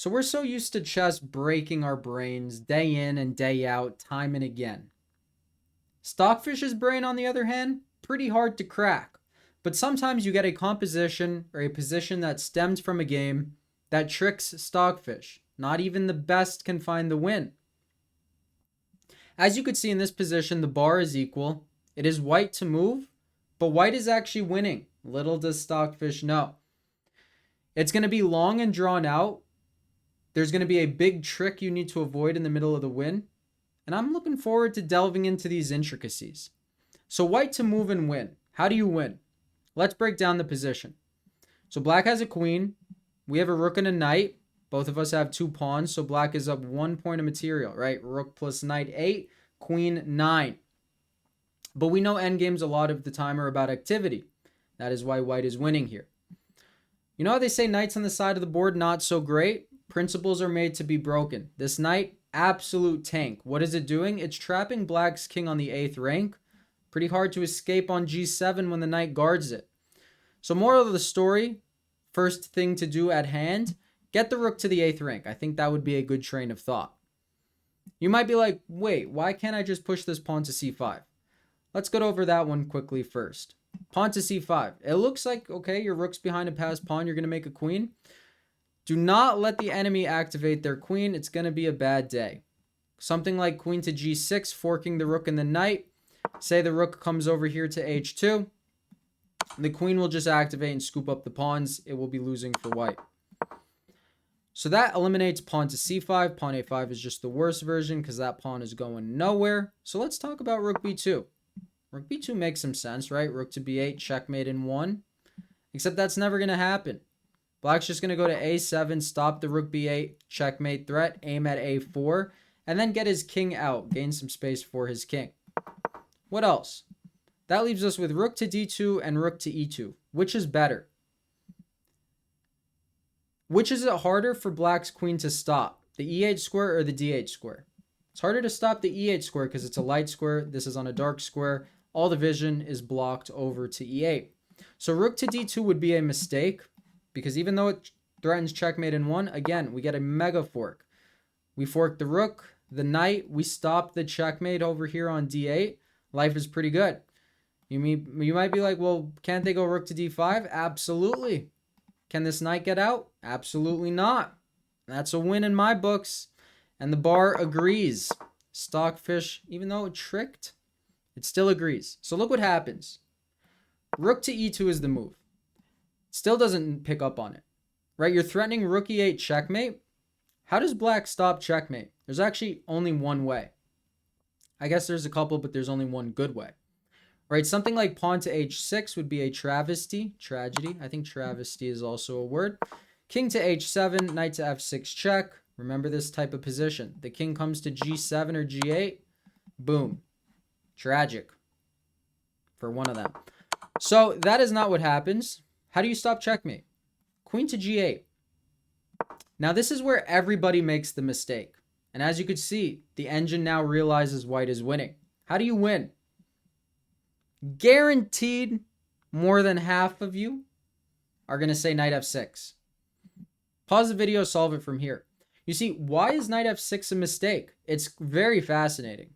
So we're so used to chess breaking our brains day in and day out, time and again. Stockfish's brain, on the other hand, pretty hard to crack. But sometimes you get a composition or a position that stems from a game that tricks Stockfish. Not even the best can find the win. As you could see in this position, the bar is equal. It is white to move, but white is actually winning. Little does Stockfish know. It's going to be long and drawn out. There's going to be a big trick you need to avoid in the middle of the win. And I'm looking forward to delving into these intricacies. So white to move and win. How do you win? Let's break down the position. So black has a queen. We have a rook and a knight. Both of us have 2 pawns, so black is up 1 point of material, right? Rook plus knight 8, queen 9. But we know endgames a lot of the time are about activity. That is why white is winning here. You know how they say knights on the side of the board not so great? Principles are made to be broken. This knight, absolute tank. What is it doing? It's trapping black's king on the 8th rank. Pretty hard to escape on g7 when the knight guards it. So moral of the story, first thing to do at hand, get the rook to the 8th rank. I think that would be a good train of thought. You might be like, wait, why can't I just push this pawn to c5? Let's go over that one quickly first. Pawn to c5. It looks like, okay, your rook's behind a passed pawn. You're going to make a queen. Do not let the enemy activate their queen. It's going to be a bad day. Something like queen to g6, forking the rook and the knight. Say the rook comes over here to h2. The queen will just activate and scoop up the pawns. It will be losing for white. So that eliminates pawn to c5. Pawn a5 is just the worst version because that pawn is going nowhere. So let's talk about rook b2. Rook b2 makes some sense, right? Rook to b8, checkmate in 1. Except that's never going to happen. Black's just going to go to a7, stop the rook b8 checkmate threat, aim at a4, and then get his king out, gain some space for his king. What else? That leaves us with rook to d2 and rook to e2. Which is better? Which is it harder for black's queen to stop? The e8 square or the d8 square? It's harder to stop the e8 square because it's a light square. This is on a dark square. All the vision is blocked over to e8. So rook to d2 would be a mistake because even though it threatens checkmate in 1, again, we get a mega fork. We fork the rook, the knight. We stop the checkmate over here on d8. Life is pretty good. You might be like, well, can't they go rook to d5? Absolutely. Can this knight get out? Absolutely not. That's a win in my books. And the bar agrees. Stockfish, even though it tricked, it still agrees. So look what happens. Rook to e2 is the move. Still doesn't pick up on it. Right? You're threatening rook e8 checkmate. How does black stop checkmate? There's actually only one way. I guess there's a couple, but there's only one good way. Right? Something like pawn to h6 would be a travesty. Tragedy. I think travesty is also a word. King to h7, knight to f6 check. Remember this type of position. The king comes to g7 or g8. Boom. Tragic. For one of them. So that is not what happens. How do you stop checkmate? Queen to g8. Now this is where everybody makes the mistake. And as you could see, the engine now realizes white is winning. How do you win? Guaranteed more than half of you are going to say knight f6. Pause the video, solve it from here. You see, why is knight f6 a mistake? It's very fascinating.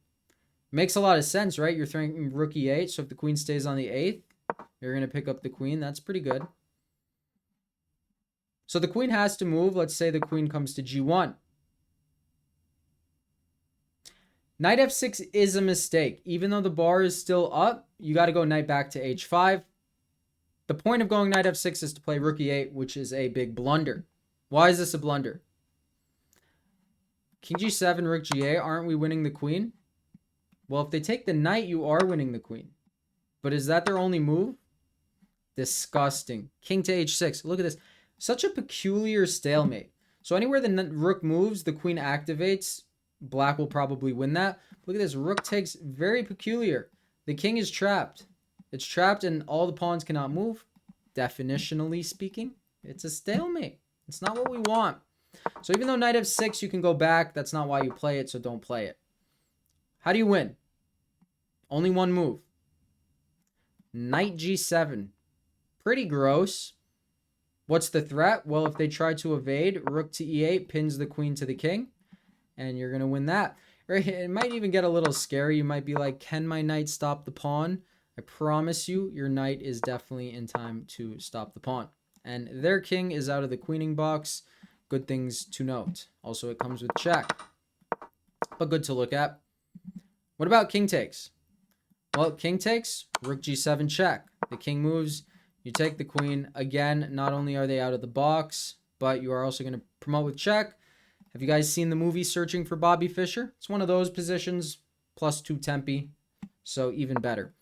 Makes a lot of sense, right? You're throwing rook e8, so if the queen stays on the 8th, you're going to pick up the queen. That's pretty good. So the queen has to move. Let's say the queen comes to g1. Knight f6 is a mistake. Even though the bar is still up, you got to go knight back to h5. The point of going knight f6 is to play rook e8, which is a big blunder. Why is this a blunder? King g7, rook g8, aren't we winning the queen? Well, if they take the knight, you are winning the queen. But is that their only move? Disgusting. King to h6. Look at this. Such a peculiar stalemate. So anywhere the rook moves, the queen activates. Black will probably win that. Look at this. Rook takes. Very peculiar. The king is trapped. It's trapped and all the pawns cannot move. Definitionally speaking, it's a stalemate. It's not what we want. So even though knight f6, you can go back. That's not why you play it, so don't play it. How do you win? Only one move. Knight g7. Pretty gross. What's the threat? Well, if they try to evade, rook to e8 pins the queen to the king, and you're going to win that. Or it might even get a little scary. You might be like, can my knight stop the pawn? I promise you, your knight is definitely in time to stop the pawn. And their king is out of the queening box. Good things to note. Also, it comes with check, but good to look at. What about king takes? Well, king takes, rook g7 check. The king moves, you take the queen. Again, not only are they out of the box, but you are also going to promote with check. Have you guys seen the movie Searching for Bobby Fischer? It's one of those positions, plus 2 tempi, so even better.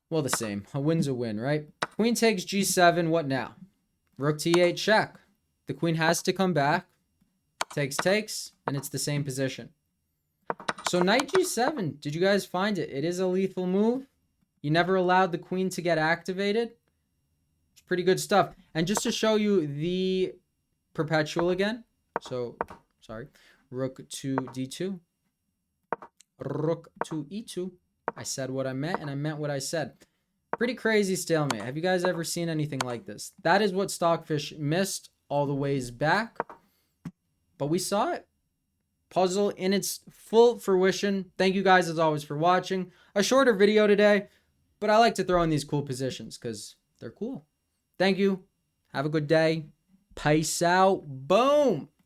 Well, the same. A win's a win, right? Queen takes g7, what now? Rook to e8 check. The queen has to come back. Takes, and it's the same position. So knight g7, did you guys find it? It is a lethal move. You never allowed the queen to get activated. It's pretty good stuff. And just to show you the perpetual again. So, sorry. Rook to d2. Rook to e2. I said what I meant, and I meant what I said. Pretty crazy stalemate. Have you guys ever seen anything like this? That is what Stockfish missed all the ways back. But we saw it. Puzzle in its full fruition. Thank you guys as always for watching. A shorter video today, but I like to throw in these cool positions because they're cool. Thank you. Have a good day. Peace out. Boom.